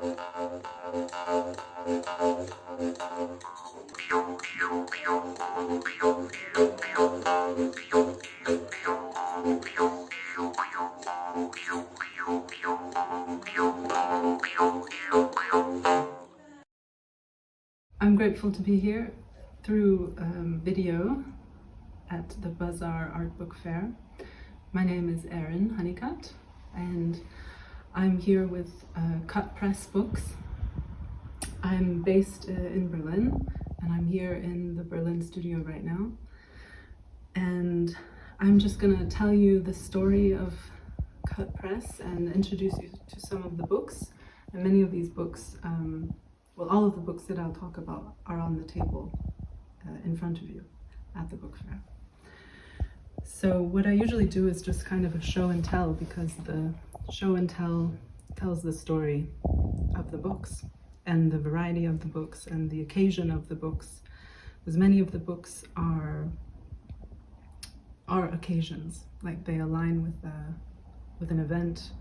I'm grateful to be here through video at the Bazaar Art Book Fair. My name is Erin Honeycutt, and I'm here with Cutt Press books. I'm based in Berlin, and I'm here in the Berlin studio right now. And I'm just going to tell you the story of Cutt Press and introduce you to some of the books. And many of these books, well, all of the books that I'll talk about are on the table in front of you at the book fair. So what I usually do is just kind of a show and tell, because the show and tell tells the story of the books and the variety of the books and the occasion of the books, because many of the books are occasions, like they align with an event,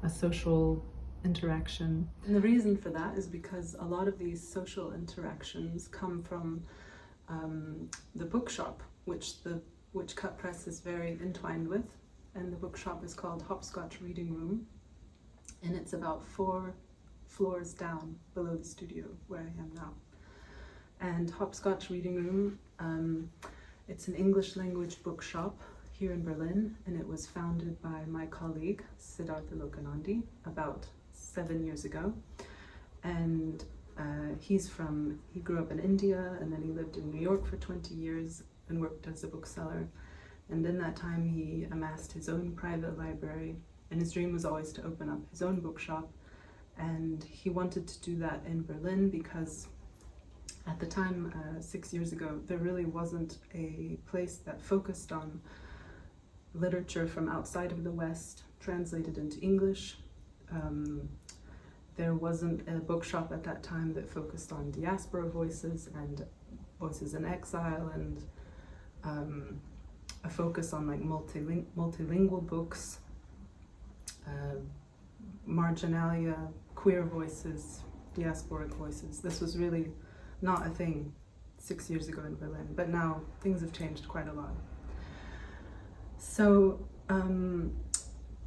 a social interaction. And the reason for that is because a lot of these social interactions come from the bookshop, which Cutt Press is very entwined with. And the bookshop is called Hopscotch Reading Room, and it's about 4 floors down below the studio where I am now. And Hopscotch Reading Room, it's an English language bookshop here in Berlin, and it was founded by my colleague Siddhartha Lokanandi about 7 years ago. And he grew up in India, and then he lived in New York for 20 years and worked as a bookseller. And in that time he amassed his own private library, and his dream was always to open up his own bookshop. And he wanted to do that in Berlin because at the time, 6 years ago, there really wasn't a place that focused on literature from outside of the West translated into English. There wasn't a bookshop at that time that focused on diaspora voices and voices in exile, and a focus on like multilingual books, marginalia, queer voices, diasporic voices. This was really not a thing 6 years ago in Berlin, but now things have changed quite a lot. So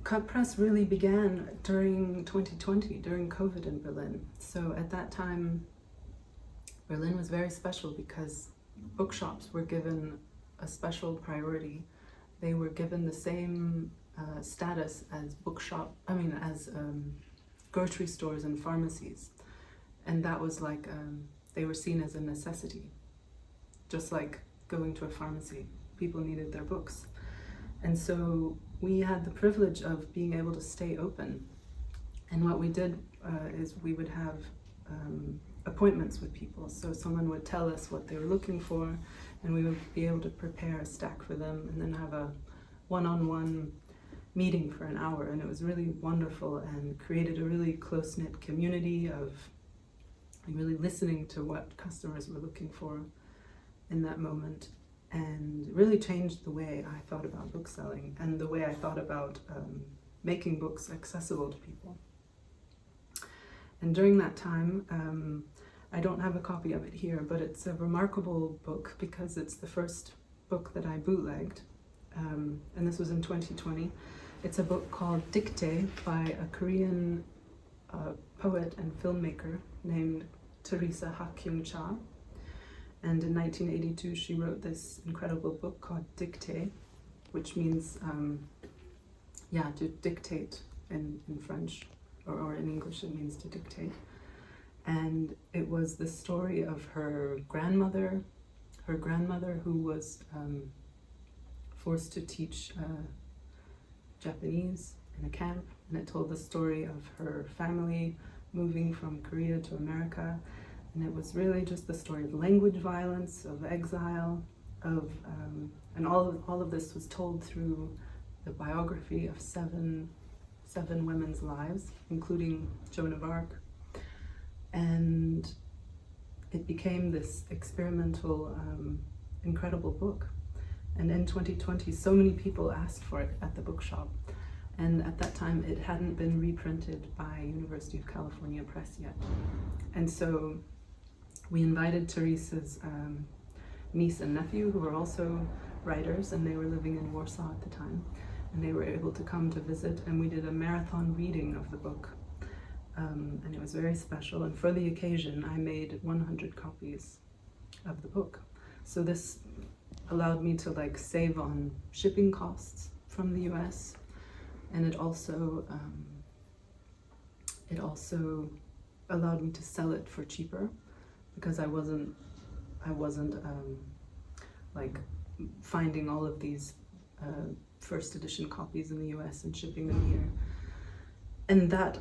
Cutt Press really began during 2020, during COVID in Berlin. So at that time, Berlin was very special because bookshops were given a special priority. They were given the same status as grocery stores and pharmacies. And that was like, they were seen as a necessity. Just like going to a pharmacy, people needed their books. And so we had the privilege of being able to stay open. And what we did is we would have appointments with people. So someone would tell us what they were looking for, and we would be able to prepare a stack for them and then have a one-on-one meeting for an hour. And it was really wonderful and created a really close-knit community of really listening to what customers were looking for in that moment, and really changed the way I thought about bookselling and the way I thought about making books accessible to people. And during that time, I don't have a copy of it here, but it's a remarkable book because it's the first book that I bootlegged, and this was in 2020. It's a book called Dictée by a Korean poet and filmmaker named Teresa Ha-Kyung-cha. And in 1982, she wrote this incredible book called Dictée, which means, to dictate in French, or in English it means to dictate. And it was the story of her grandmother who was forced to teach Japanese in a camp. And it told the story of her family moving from Korea to America. And it was really just the story of language violence, of exile, and all of this was told through the biography of seven women's lives, including Joan of Arc. And it became this experimental, incredible book. And in 2020, so many people asked for it at the bookshop. And at that time, it hadn't been reprinted by University of California Press yet. And so we invited Teresa's niece and nephew, who were also writers, and they were living in Warsaw at the time. And they were able to come to visit, and we did a marathon reading of the book. And it was very special. And for the occasion, I made 100 copies of the book. So this allowed me to like save on shipping costs from the US. And it also allowed me to sell it for cheaper, because I wasn't like finding all of these first edition copies in the US and shipping them here. And that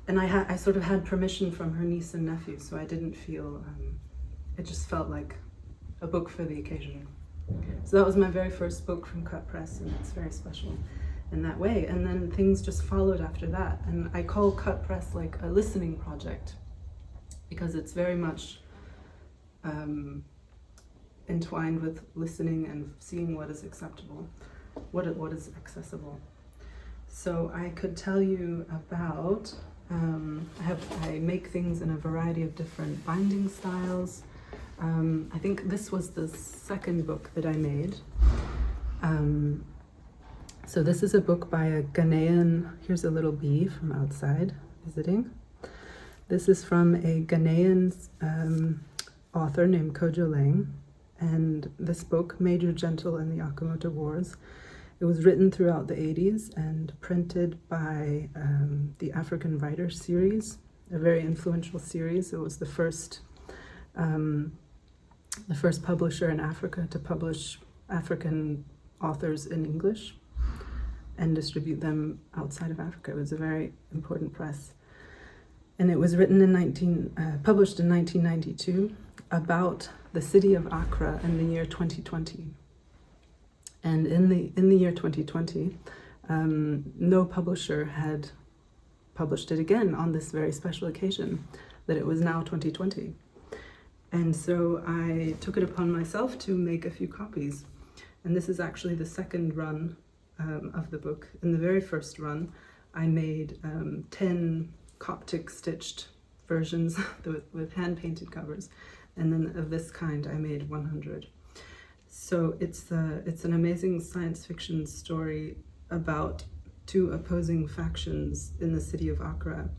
and I sort of had permission from her niece and nephew, so I didn't feel it just felt like a book for the occasion. So that was my very first book from Cutt Press, and it's very special in that way. And then things just followed after that. And I call Cutt Press like a listening project, because it's very much entwined with listening and seeing what is acceptable, what is accessible. So I could tell you about, I make things in a variety of different binding styles. I think this was the second book that I made. So this is a book by a Ghanaian, here's a little bee from outside visiting. This is from a Ghanaian author named Kojo Lang, and this book, Major Gentle and the Akamoto Wars, it was written throughout the 80s and printed by the African Writers series, a very influential series. It was the first publisher in Africa to publish African authors in English and distribute them outside of Africa. It was a very important press. And it was written published in 1992 about the city of Accra in the year 2020. And in the year 2020, no publisher had published it again on this very special occasion, that it was now 2020. And so I took it upon myself to make a few copies. And this is actually the second run of the book. In the very first run, I made 10 Coptic stitched versions with hand-painted covers. And then of this kind, I made 100. So it's an amazing science fiction story about two opposing factions in the city of Accra.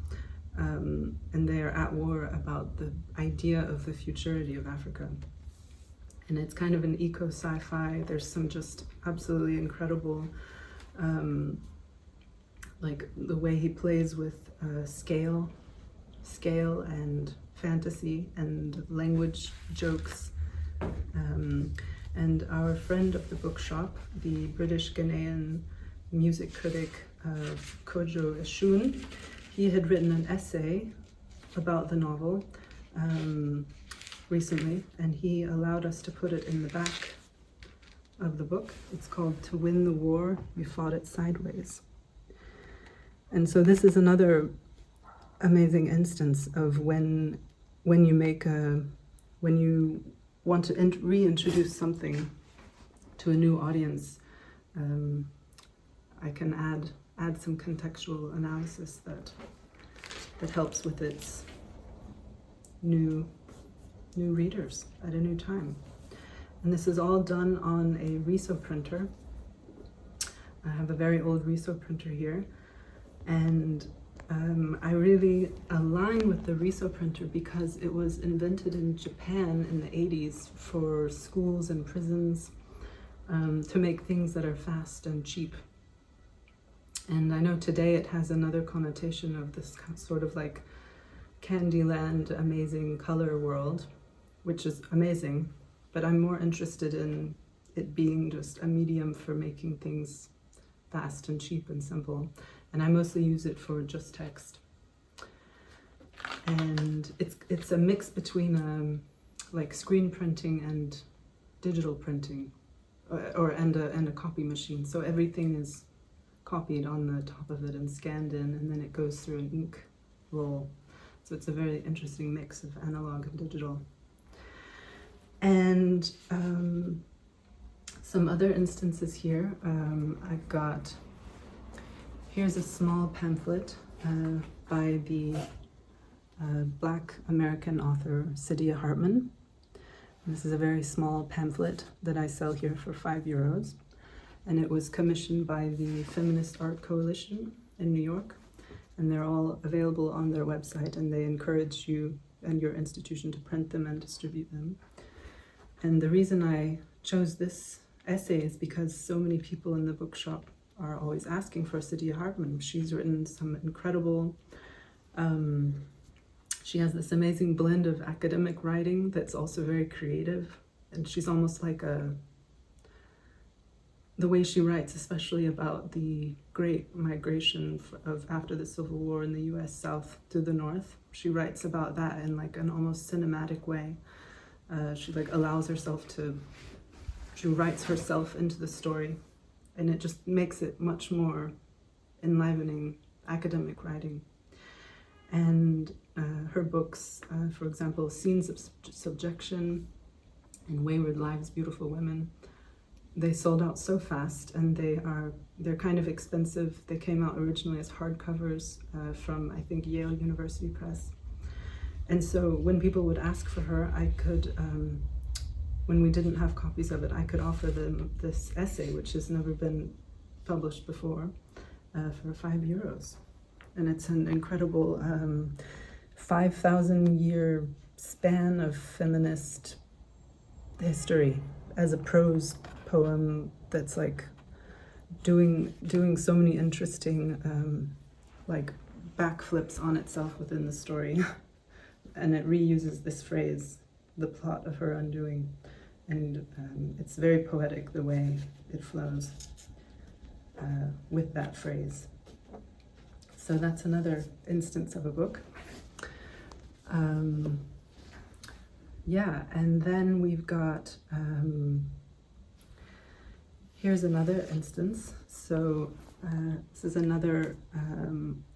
And they are at war about the idea of the futurity of Africa. And it's kind of an eco-sci-fi. There's some just absolutely incredible, like the way he plays with scale and fantasy and language jokes. And our friend of the bookshop, the British Ghanaian music critic Kojo Eshun, he had written an essay about the novel recently, and he allowed us to put it in the back of the book. It's called "To Win the War, You Fought It Sideways." And so this is another amazing instance of when you want to reintroduce something to a new audience, I can add some contextual analysis that helps with its new readers at a new time. And this is all done on a Riso printer. I have a very old Riso printer here, and I really align with the Riso printer because it was invented in Japan in the 80s for schools and prisons to make things that are fast and cheap. And I know today it has another connotation of this sort of like Candyland, amazing color world, which is amazing, but I'm more interested in it being just a medium for making things fast and cheap and simple. And I mostly use it for just text. And it's a mix between like screen printing and digital printing, and a copy machine. So everything is copied on the top of it and scanned in, and then it goes through an ink roll. So it's a very interesting mix of analog and digital. And some other instances here. I've got Here's a small pamphlet by the Black American author Saidiya Hartman. This is a very small pamphlet that I sell here for €5. And it was commissioned by the Feminist Art Coalition in New York. And they're all available on their website, and they encourage you and your institution to print them and distribute them. And the reason I chose this essay is because so many people in the bookshop are always asking for Saidiya Hartman. She's written some incredible, she has this amazing blend of academic writing that's also very creative. And she's almost like the way she writes, especially about the great migration of after the Civil War in the US South to the North. She writes about that in like an almost cinematic way. She like allows herself to, she writes herself into the story, and it just makes it much more enlivening academic writing. And her books, for example, Scenes of Subjection and Wayward Lives, Beautiful Women, they sold out so fast, and they're kind of expensive. They came out originally as hardcovers from, I think, Yale University Press. And so when people would ask for her, I could, when we didn't have copies of it, I could offer them this essay, which has never been published before, for €5. And it's an incredible 5,000-year span of feminist history as a prose poem that's like doing so many interesting like backflips on itself within the story. And it reuses this phrase, the plot of her undoing. And it's very poetic the way it flows with that phrase. So that's another instance of a book. Yeah, and then we've got, here's another instance. So this is another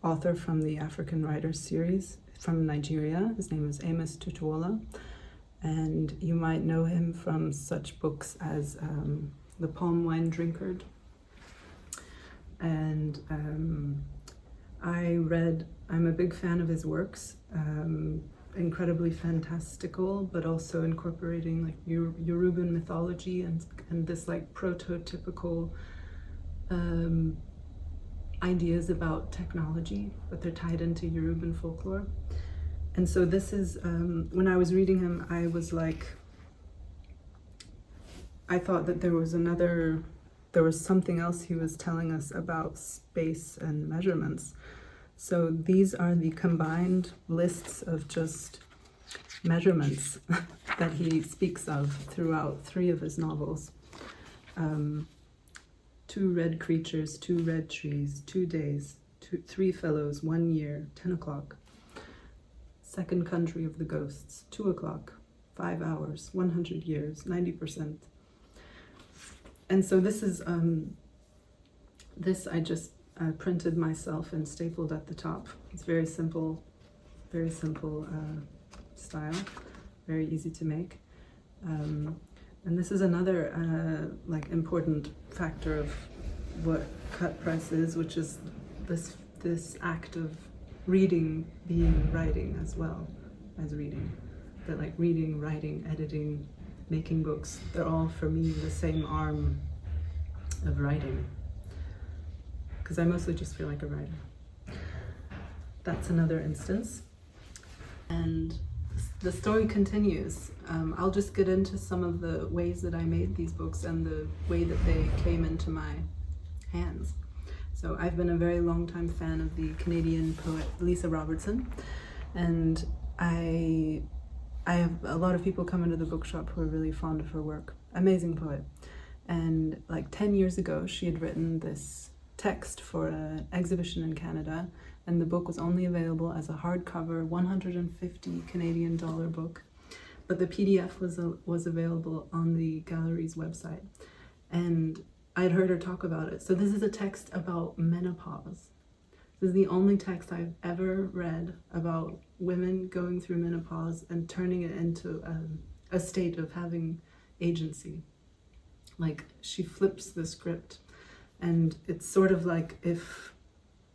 author from the African Writers series from Nigeria. His name is Amos Tutuola, and you might know him from such books as The Palm Wine Drinkard. And I'm a big fan of his works, incredibly fantastical, but also incorporating like Yoruban mythology and this like prototypical ideas about technology, but they're tied into Yoruban folklore. And so this is, when I was reading him, I was like, I thought that there was something else he was telling us about space and measurements. So these are the combined lists of just measurements that he speaks of throughout 3 of his novels. 2 red creatures, 2 red trees, 2 days, 3 fellows, 1 year, 10 o'clock. Second country of the ghosts, 2 o'clock, 5 hours, 100 years, 90%. And so this is, this I just printed myself and stapled at the top. It's very simple style, very easy to make. And this is another like important factor of what Cutt Press is, which is this act of reading being writing as well as reading. That like reading, writing, editing, making books, they're all for me the same arm of writing. Because I mostly just feel like a writer. That's another instance. And the story continues. I'll just get into some of the ways that I made these books and the way that they came into my hands. So I've been a very long time fan of the Canadian poet Lisa Robertson, and I have a lot of people come into the bookshop who are really fond of her work. Amazing poet. And like 10 years ago, she had written this text for an exhibition in Canada, and the book was only available as a hardcover, 150 Canadian dollar book. But the PDF was available on the gallery's website. And I'd heard her talk about it. So this is a text about menopause. This is the only text I've ever read about women going through menopause and turning it into a state of having agency. Like, she flips the script, and it's sort of like if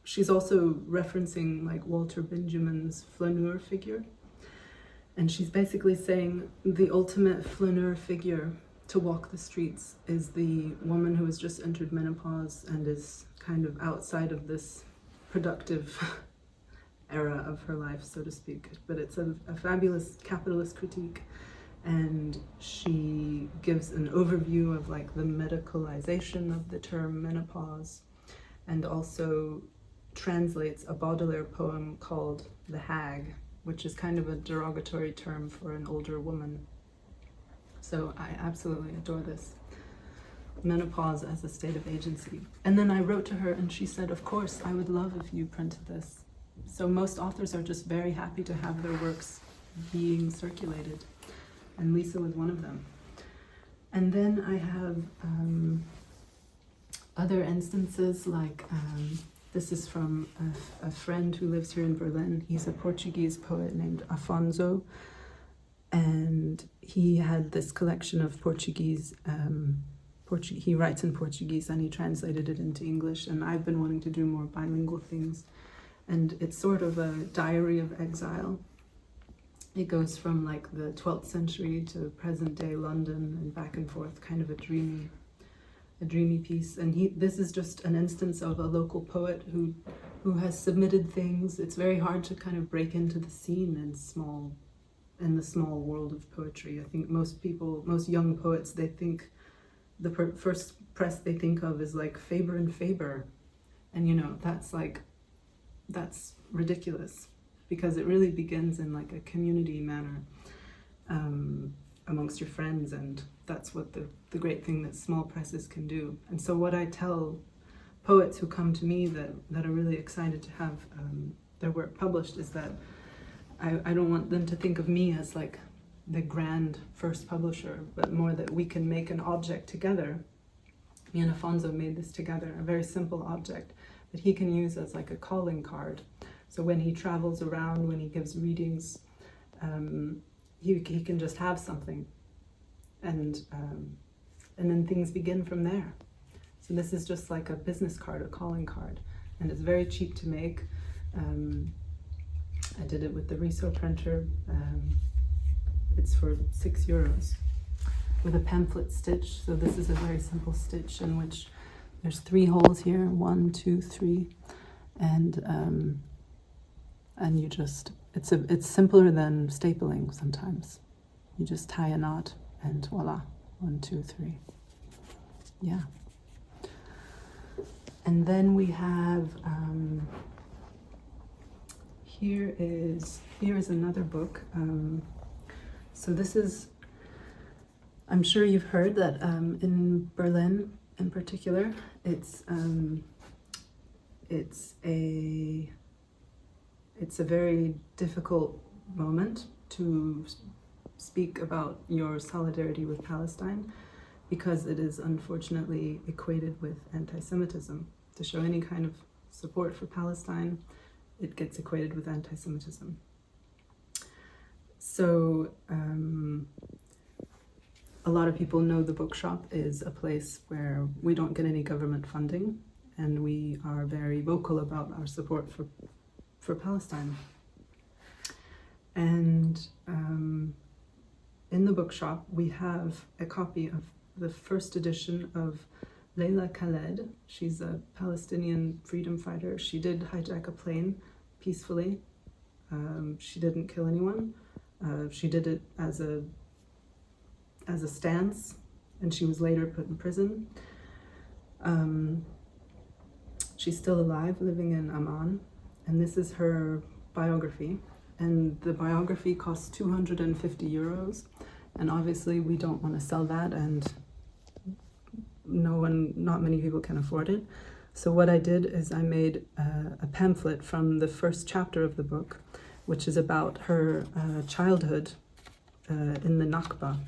she's also referencing like Walter Benjamin's flaneur figure. And she's basically saying the ultimate flaneur figure to walk the streets is the woman who has just entered menopause and is kind of outside of this productive era of her life, so to speak. But it's a fabulous capitalist critique, and she gives an overview of like the medicalization of the term menopause, and also translates a Baudelaire poem called The Hag, which is kind of a derogatory term for an older woman. So I absolutely adore this. Menopause as a state of agency. And then I wrote to her and she said, of course, I would love if you printed this. So most authors are just very happy to have their works being circulated. And Lisa was one of them. And then I have other instances, like this is from a friend who lives here in Berlin. He's a Portuguese poet named Afonso, and he had this collection of Portuguese, he writes in Portuguese and he translated it into English, and I've been wanting to do more bilingual things. And it's sort of a diary of exile. It goes from like the 12th century to present day London and back and forth, kind of a dreamy piece. And this is just an instance of a local poet who has submitted things. It's very hard to kind of break into the scene in the small world of poetry. I think most young poets, they think the first press they think of is like Faber and Faber, and you know, that's ridiculous, because it really begins in like a community manner amongst your friends, and that's what the great thing that small presses can do. And so what I tell poets who come to me that are really excited to have their work published is that I don't want them to think of me as like the grand first publisher, but more that we can make an object together. Me and Afonso made this together, a very simple object that he can use as like a calling card. So when he travels around, when he gives readings, he can just have something, and then things begin from there. So this is just like a business card, a calling card, and it's very cheap to make. I did it with the Riso printer. It's for €6 with a pamphlet stitch. So this is a very simple stitch in which there's 3 holes here, 1, 2, 3, and you just, it's simpler than stapling sometimes. You just tie a knot and voila, 1, 2, 3. Yeah. And then we have, here is another book. So this is, I'm sure you've heard that in Berlin in particular, it's a very difficult moment to speak about your solidarity with Palestine, because it is unfortunately equated with anti-Semitism. To show any kind of support for Palestine, it gets equated with anti-Semitism. So a lot of people know the bookshop is a place where we don't get any government funding, and we are very vocal about our support for Palestine. And in the bookshop we have a copy of the first edition of Leila Khaled. She's a Palestinian freedom fighter. She did hijack a plane peacefully. She didn't kill anyone. She did it as a stance, and she was later put in prison. She's still alive, living in Amman, and this is her biography. And the biography costs €250, and obviously we don't want to sell that, and not many people can afford it. So what I did is I made a pamphlet from the first chapter of the book, which is about her childhood in the Nakba,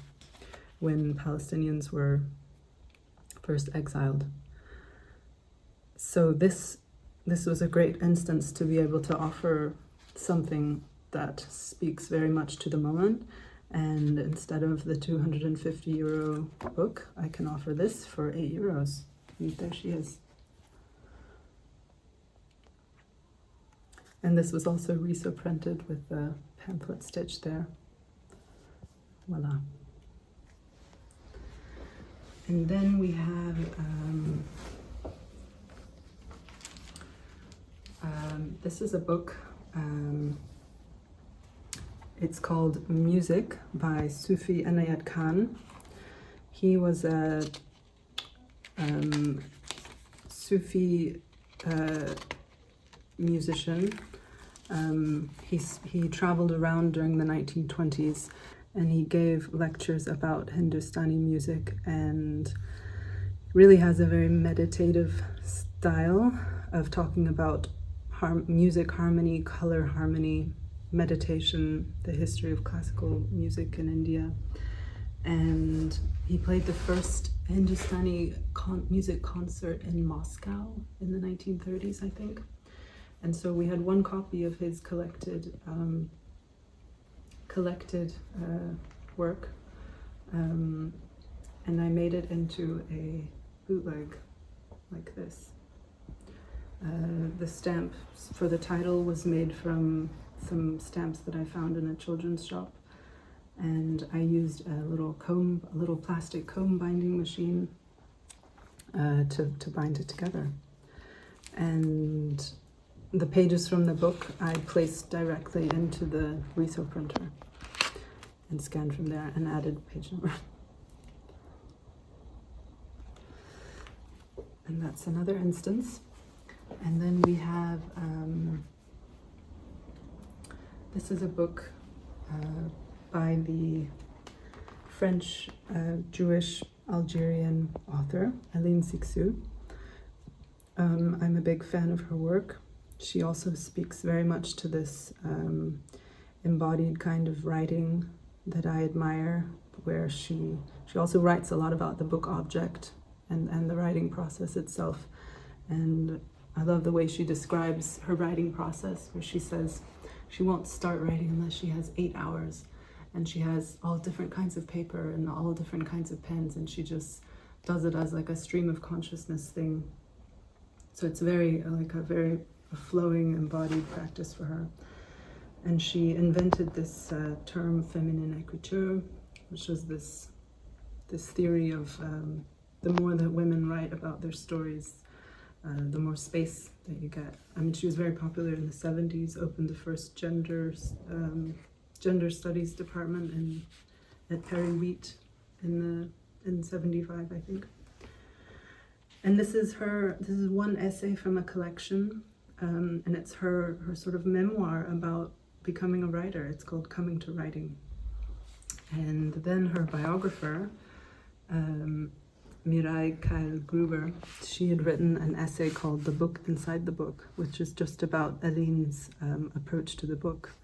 when Palestinians were first exiled. So this was a great instance to be able to offer something that speaks very much to the moment, and instead of the €250 book, I can offer this for €8. And there she is. And this was also Riso printed with the pamphlet stitch there. Voila. And then we have this is a book. It's called Music by Sufi Inayat Khan. He was a Sufi musician. He traveled around during the 1920s, and he gave lectures about Hindustani music, and really has a very meditative style of talking about music harmony, color harmony, meditation, the history of classical music in India. And he played the first Hindustani music concert in Moscow in the 1930s, I think. And so we had one copy of his collected work, and I made it into a bootleg like this. The stamp for the title was made from some stamps that I found in a children's shop, and I used a little plastic comb binding machine to bind it together. And the pages from the book I placed directly into the Riso printer and scanned from there and added page number. And that's another instance. And then we have, this is a book by the French Jewish Algerian author, Aline Sixou. I'm a big fan of her work. She also speaks very much to this embodied kind of writing that I admire, where she also writes a lot about the book object and the writing process itself. And I love the way she describes her writing process, where she says she won't start writing unless she has 8 hours, and she has all different kinds of paper and all different kinds of pens, and she just does it as like a stream of consciousness thing. So it's very a flowing, embodied practice for her. And she invented this term, féminin écriture, which was this theory of the more that women write about their stories, the more space that you get. I mean, she was very popular in the 70s, opened the first gender studies department at Perry Wheat in 75, I think. And this is one essay from a collection, and it's her sort of memoir about becoming a writer. It's called Coming to Writing. And then her biographer, Mirai Kyle Gruber, she had written an essay called The Book Inside the Book, which is just about Aline's approach to the book.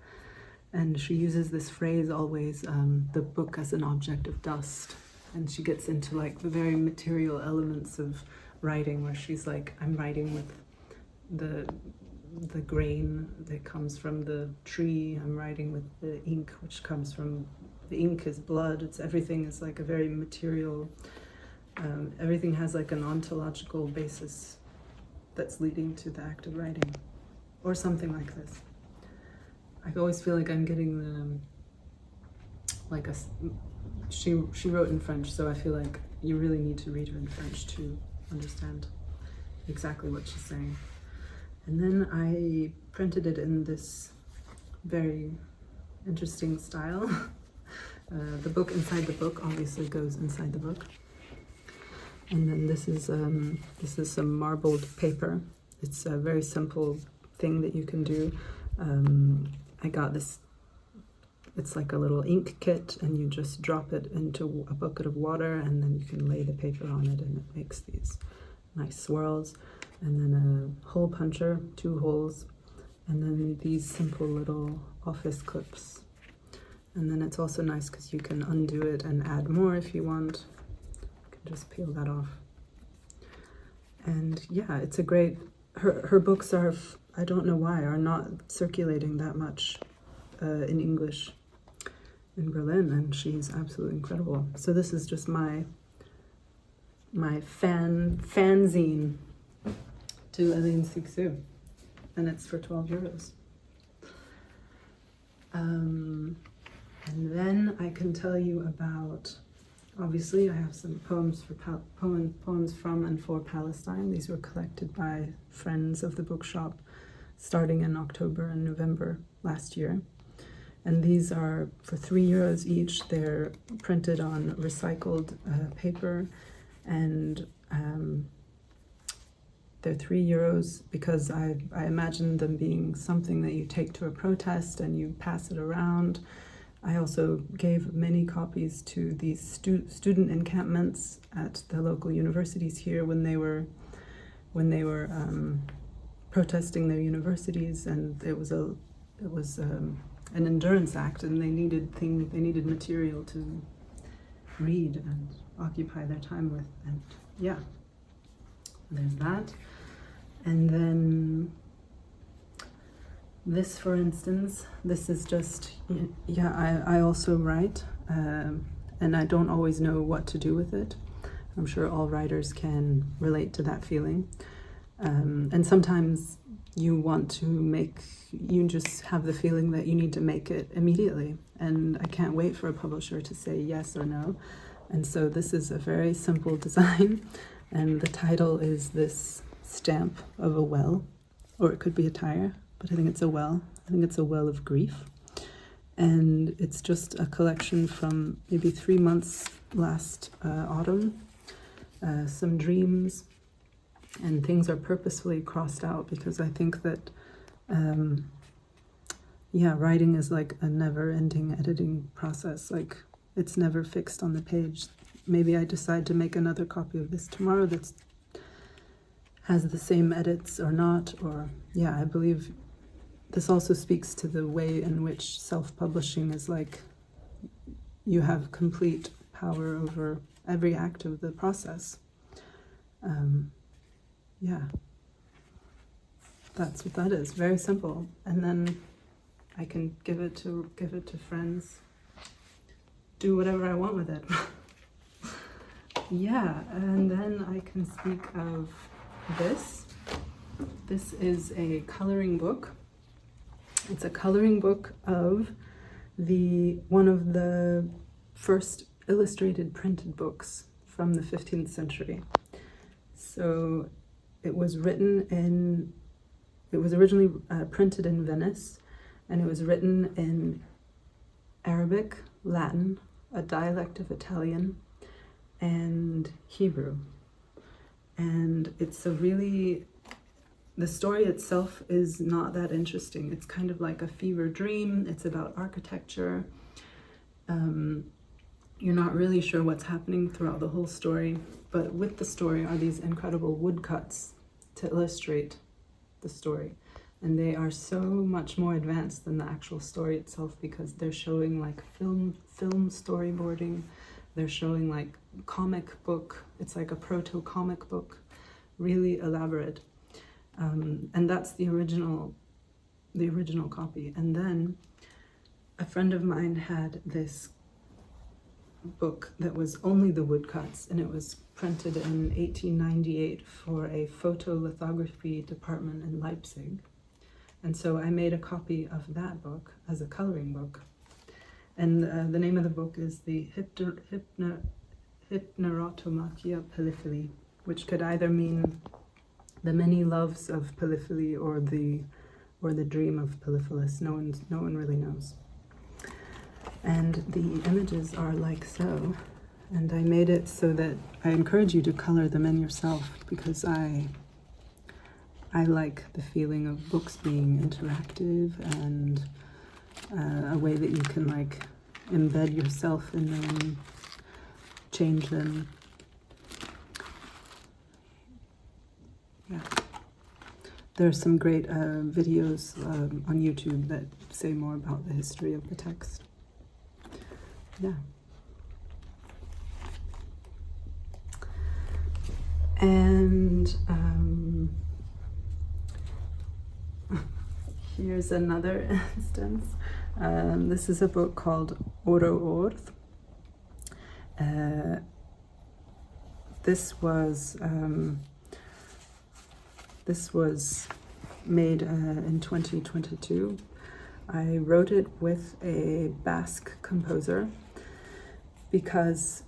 And she uses this phrase always, the book as an object of dust. And she gets into like the very material elements of writing, where she's like, I'm writing with the grain that comes from the tree. I'm writing with the ink, which comes from, the ink is blood. Everything is like a very material, everything has like an ontological basis that's leading to the act of writing, or something like this. I always feel like I'm getting she wrote in French, so I feel like you really need to read her in French to understand exactly what she's saying. And then I printed it in this very interesting style. The book inside the book obviously goes inside the book. And then this is some marbled paper. It's a very simple thing that you can do. I got this, it's like a little ink kit, and you just drop it into a bucket of water, and then you can lay the paper on it, and it makes these nice swirls. And then a hole puncher, 2 holes, and then these simple little office clips. And then it's also nice because you can undo it and add more if you want. You can just peel that off. And yeah, it's a great, her books are, I don't know why, are not circulating that much in English in Berlin, and she's absolutely incredible. So this is just my fanzine to Aline Sixou, and it's for 12 euros. And then I can tell you about, obviously I have some poems from and for Palestine. These were collected by friends of the bookshop starting in October and November last year. And these are for €3 each. They're printed on recycled paper, and they're €3 because I imagine them being something that you take to a protest and you pass it around. I also gave many copies to these student encampments at the local universities here when they were protesting their universities, and it was an endurance act, and they needed material to read and occupy their time with, and yeah, there's that. And then this, for instance, this is just, yeah, I also write, and I don't always know what to do with it. I'm sure all writers can relate to that feeling. And sometimes you just have the feeling that you need to make it immediately, and I can't wait for a publisher to say yes or no. And so this is a very simple design, and the title is this stamp of a well, or it could be a tire, but I think it's a well. I think it's a well of grief. And it's just a collection from maybe 3 months last autumn, some dreams, and things are purposefully crossed out because I think that, writing is like a never-ending editing process. Like, it's never fixed on the page. Maybe I decide to make another copy of this tomorrow that has the same edits or not, or yeah, I believe this also speaks to the way in which self-publishing is like you have complete power over every act of the process. Yeah, that's what that is. Very simple. And then I can give it to friends, do whatever I want with it. Yeah, and then I can speak of this. This is a coloring book. It's a coloring book of one of the first illustrated printed books from the 15th century. So it was originally printed in Venice, and it was written in Arabic, Latin, a dialect of Italian, and Hebrew. And the story itself is not that interesting. It's kind of like a fever dream. It's about architecture. You're not really sure what's happening throughout the whole story, but with the story are these incredible woodcuts to illustrate the story. And they are so much more advanced than the actual story itself because they're showing like film storyboarding. They're showing like comic book. It's like a proto-comic book, really elaborate. And that's the original copy. And then a friend of mine had this book that was only the woodcuts, and it was printed in 1898 for a photolithography department in Leipzig. And so I made a copy of that book as a coloring book. And the name of the book is the Hypnerotomachia Pelifili, which could either mean the many loves of Pelifili or the dream of Peliphilis. No one really knows. And the images are like so. And I made it so that I encourage you to color them in yourself, because I like the feeling of books being interactive and a way that you can like embed yourself in them, change them. Yeah. There are some great videos on YouTube that say more about the history of the text. Yeah. And here's another instance. This is a book called Oro Orth. This was made in 2022. I wrote it with a Basque composer because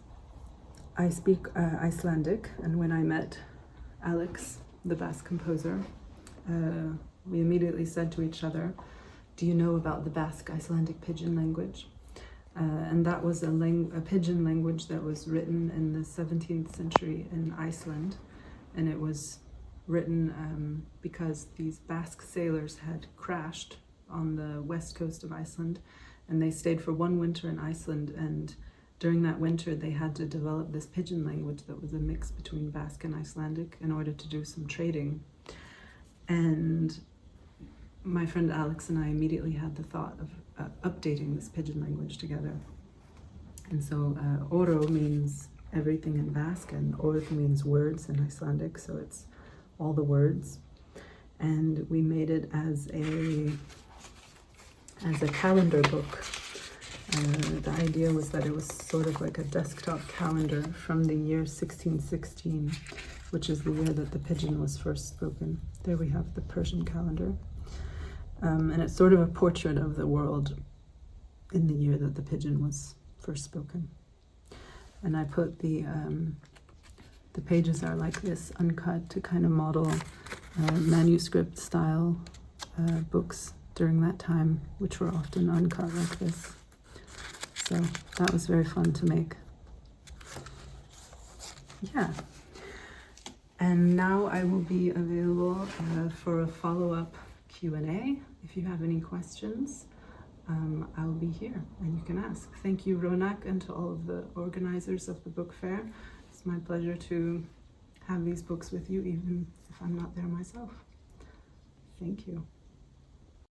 I speak Icelandic, and when I met Alex, the Basque composer, we immediately said to each other, do you know about the Basque Icelandic pidgin language? And that was a pidgin language that was written in the 17th century in Iceland, and it was written because these Basque sailors had crashed on the west coast of Iceland, and they stayed for one winter in Iceland, and during that winter they had to develop this pidgin language that was a mix between Basque and Icelandic in order to do some trading. And my friend Alex and I immediately had the thought of updating this pidgin language together. And so oro means everything in Basque, and orð means words in Icelandic, so it's all the words. And we made it as a calendar book. The idea was that it was sort of like a desktop calendar from the year 1616, which is the year that the pidgin was first spoken. There we have the Persian calendar. And it's sort of a portrait of the world in the year that the pidgin was first spoken. And I put the pages are like this, uncut, to kind of model manuscript style books during that time, which were often uncut like this. So that was very fun to make. Yeah. And now I will be available for a follow-up Q&A. If you have any questions, I'll be here and you can ask. Thank you, Ronak, and to all of the organizers of the book fair. It's my pleasure to have these books with you, even if I'm not there myself. Thank you.